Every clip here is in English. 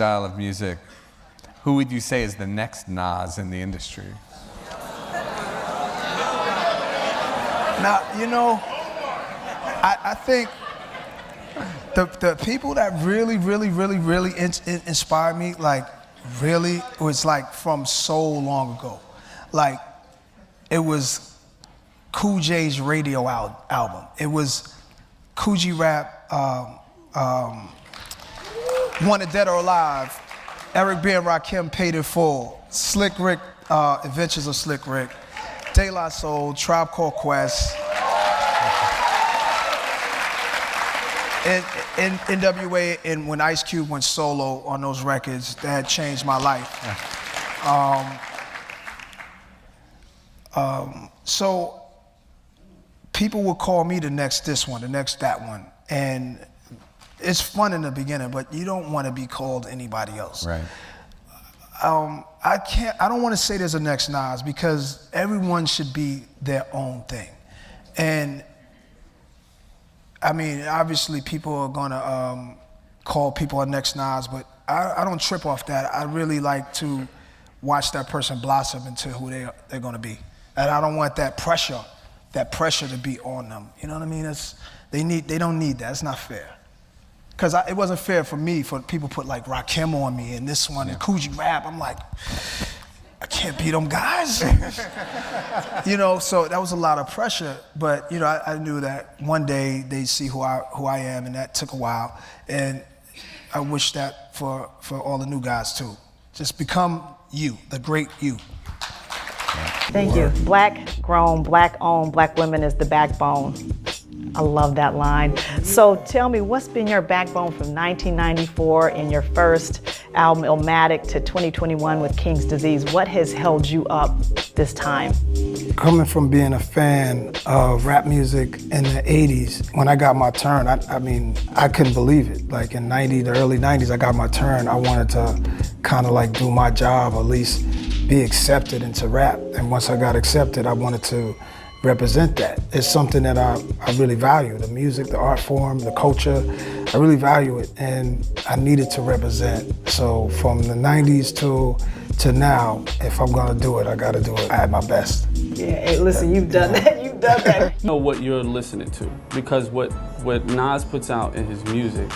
style of music, who would you say is the next Nas in the industry? Now, you know, I think the people that really inspired me, like, really, was like from so long ago. Like, it was Cool J's radio album. It was Coogee Rap, Wanted Dead or Alive, Eric B. and Rakim Paid in Full, Slick Rick, Adventures of Slick Rick, De La Soul, Tribe Called Quest, and NWA, and when Ice Cube went solo on those records, that changed my life. So people would call me the next this one, the next that one, and it's fun in the beginning, but you don't want to be called anybody else. Right. I don't want to say there's a next Nas, because everyone should be their own thing. And I mean, obviously people are gonna call people a next Nas, but I don't trip off that. I really like to watch that person blossom into who they're gonna be. And I don't want that pressure to be on them. You know what I mean? They don't need that. It's not fair. Because it wasn't fair for me, for people put like Rakim on me and this one, and Coogee Rap. I'm like, I can't beat them guys. You know, so that was a lot of pressure. But, you know, I knew that one day they'd see who I am, and that took a while. And I wish that for all the new guys too. Just become you, the great you. Thank you. Black grown, black owned, black women is the backbone. I love that line. So tell me, what's been your backbone from 1994 in your first album, Illmatic, to 2021 with King's Disease? What has held you up this time? Coming from being a fan of rap music in the 80s, when I got my turn, I mean, I couldn't believe it. Like in the early 90s, I got my turn. I wanted to kind of like do my job, or at least be accepted into rap. And once I got accepted, I wanted to represent that. It's something that I really value, the music, the art form, the culture. I really value it, and I needed to represent. So from the 90s to now, if I'm gonna do it, I gotta do it at my best. Yeah, hey, listen, you've done that, you've done that. You know what you're listening to, because what Nas puts out in his music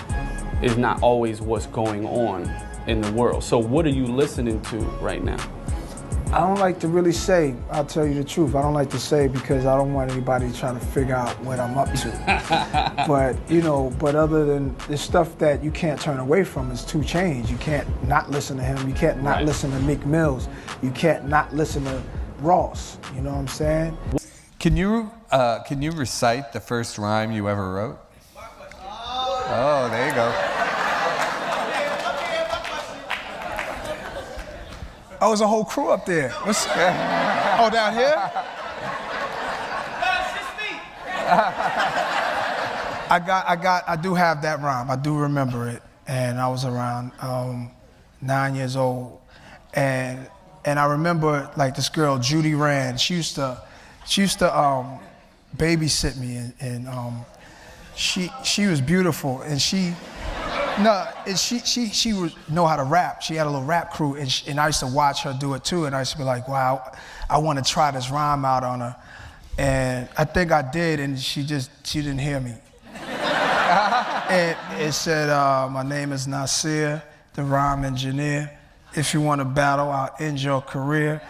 is not always what's going on in the world. So what are you listening to right now? I don't like to really say, I'll tell you the truth. I don't like to say, because I don't want anybody trying to figure out what I'm up to. But, you know, but other than the stuff that you can't turn away from is 2 Chainz. You can't not listen to him. You can't not listen to Meek Mills. You can't not listen to Ross. You know what I'm saying? Can you recite the first rhyme you ever wrote? Oh, there you go. Oh, there's a whole crew up there. What's, oh, down here? I do have that rhyme. I do remember it. And I was around 9 years old. And I remember like this girl, Judy Rand, she used to babysit me, and she was beautiful, and she would know how to rap. She had a little rap crew, and I used to watch her do it too, and I used to be like, wow, I want to try this rhyme out on her. And I think I did, and she didn't hear me. And it said, my name is NASir, the rhyme engineer. If you want to battle, I'll end your career.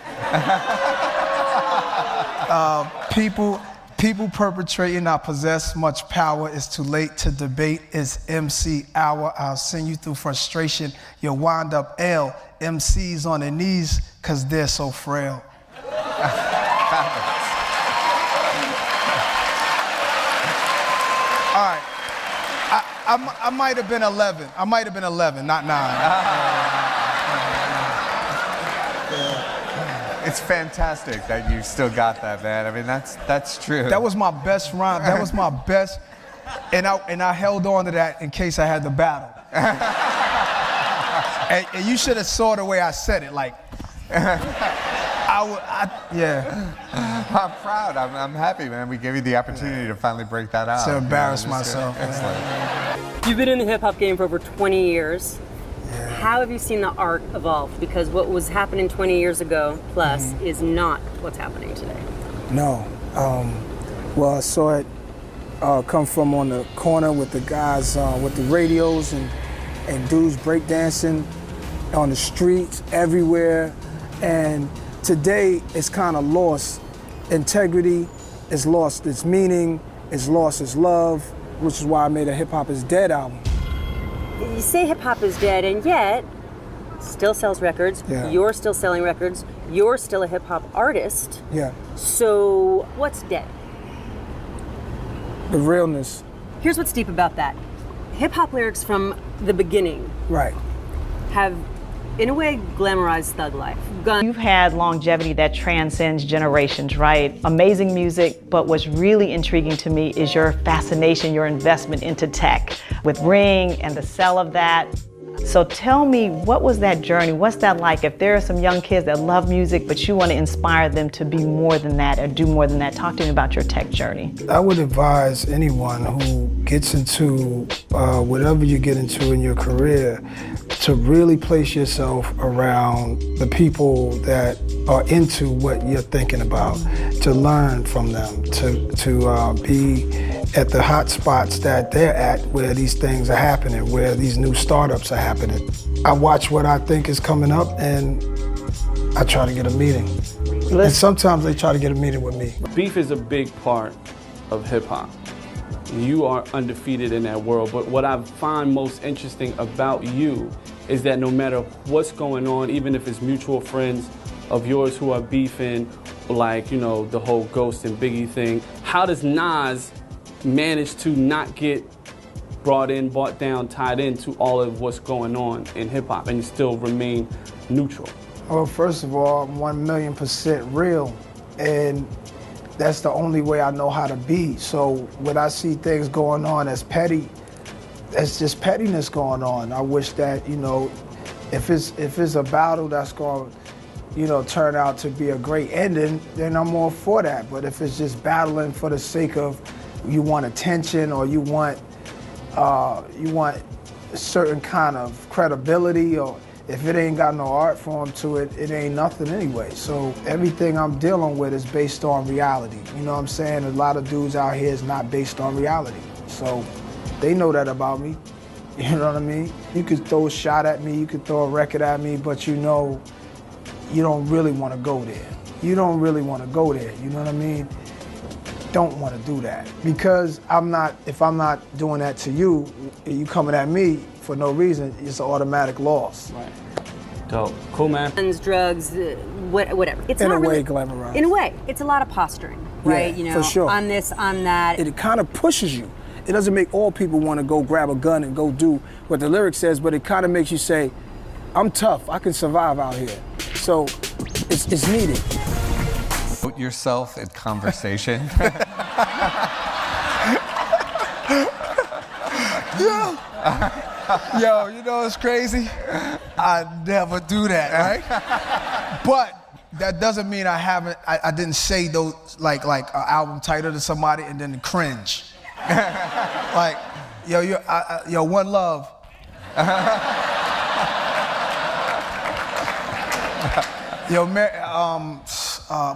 People perpetrating, I possess much power. It's too late to debate. It's MC hour. I'll send you through frustration. You'll wind up L. MCs on their knees, cause they're so frail. All right. I might have been 11. I might have been 11, not 9. It's fantastic that you still got that, man. I mean, that's true. That was my best rhyme. That was my best, and I held on to that in case I had to battle. and you should have saw the way I said it, like. Yeah. I'm proud. I'm happy, man. We gave you the opportunity to finally break that out. To embarrass myself. Excellent. You've been in the hip hop game for over 20 years. Yeah. how have you seen the art evolve? Because what was happening 20 years ago plus is not what's happening today. No. Well, I saw it come from on the corner with the guys with the radios and dudes breakdancing on the streets everywhere. And today it's kind of lost integrity, it's lost its meaning, it's lost its love, which is why I made a Hip Hop Is Dead album. You say hip hop is dead, and yet still sells records. Yeah. You're still selling records. You're still a hip hop artist. Yeah. So what's dead? The realness. Here's what's deep about that. Hip hop lyrics from the beginning Right. have, in a way, glamorized thug life. You've had longevity that transcends generations, right? Amazing music, but what's really intriguing to me is your fascination, your investment into tech with Ring and the sell of that. So tell me, what was that journey? What's that like? If there are some young kids that love music, but you want to inspire them to be more than that or do more than that, talk to me about your tech journey. I would advise anyone who gets into whatever you get into in your career to really place yourself around the people that are into what you're thinking about, to learn from them, to be at the hot spots that they're at where these things are happening, where these new startups are happening. I watch what I think is coming up and I try to get a meeting. And sometimes they try to get a meeting with me. Beef is a big part of hip hop. You are undefeated in that world, but what I find most interesting about you is that no matter what's going on, even if it's mutual friends of yours who are beefing, like, you know, the whole Ghost and Biggie thing, how does Nas manage to not get brought down, tied into all of what's going on in hip hop and still remain neutral? Well, first of all, I'm 1,000,000% real, and that's the only way I know how to be. So when I see things going on that's petty, that's just pettiness going on. I wish that, you know, if it's a battle that's going to, you know, turn out to be a great ending, then I'm all for that. But if it's just battling for the sake of you want attention or you want a certain kind of credibility, or if it ain't got no art form to it, it ain't nothing anyway. So everything I'm dealing with is based on reality. You know what I'm saying? A lot of dudes out here is not based on reality. So they know that about me. You know what I mean? You could throw a shot at me, you could throw a record at me, but you know you don't really want to go there. You don't really want to go there, you know what I mean? Don't want to do that. Because if I'm not doing that to you, you coming at me for no reason, it's an automatic loss. Right. Dope. Cool, man. Guns, drugs, whatever. It's In not a way, really, glamorized. In a way, it's a lot of posturing, right? Yeah, you know, for sure. I'm this, I'm that. It kind of pushes you. It doesn't make all people want to go grab a gun and go do what the lyric says, but it kind of makes you say, I'm tough, I can survive out here. So it's needed. Put yourself in conversation. Yo, you know what's crazy? I never do that, right? But that doesn't mean I didn't say those, like an album title to somebody and then cringe. Like, yo, one love. Yo, man,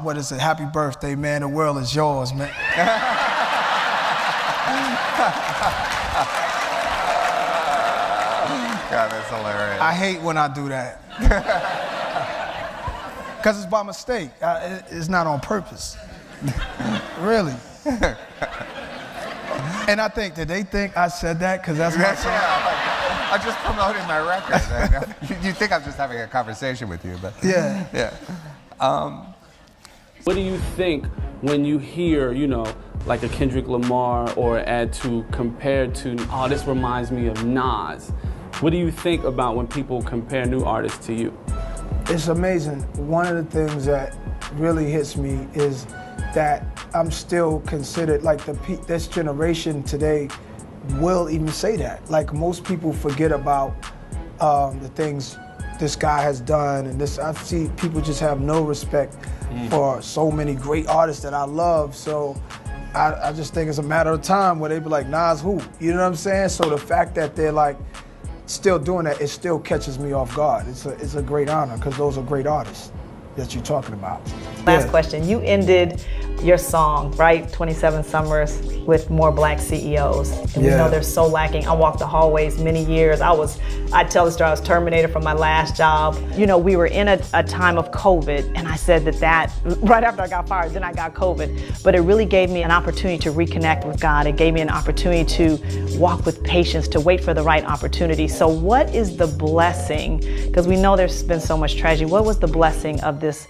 what is it? Happy birthday, man. The world is yours, man. God, that's hilarious. I hate when I do that. Because it's by mistake. It's not on purpose. Really. And I think, did they think I said that because that's my song? Yeah, I'm just promoting my record. You think I'm just having a conversation with you, but Yeah. yeah. What do you think when you hear, you know, like a Kendrick Lamar or add to compared to, oh, this reminds me of Nas? What do you think about when people compare new artists to you? It's amazing. One of the things that really hits me is that I'm still considered, like this generation today will even say that. Like most people forget about the things this guy has done, and this, I see people just have no respect for so many great artists that I love. So I just think it's a matter of time where they be like, Nas who? You know what I'm saying? So the fact that they're like, still doing that, it still catches me off guard. It's a great honor because those are great artists that you're talking about. Last question. You ended your song, right, 27 Summers, with more black CEOs. And we know they're so lacking. I walked the hallways many years. I tell the story, I was terminated from my last job. You know, we were in a time of COVID, and I said that right after I got fired, then I got COVID. But it really gave me an opportunity to reconnect with God. It gave me an opportunity to walk with patience, to wait for the right opportunity. So what is the blessing? Because we know there's been so much tragedy. What was the blessing of this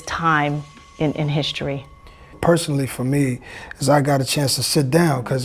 time in history? Personally for me, is I got a chance to sit down because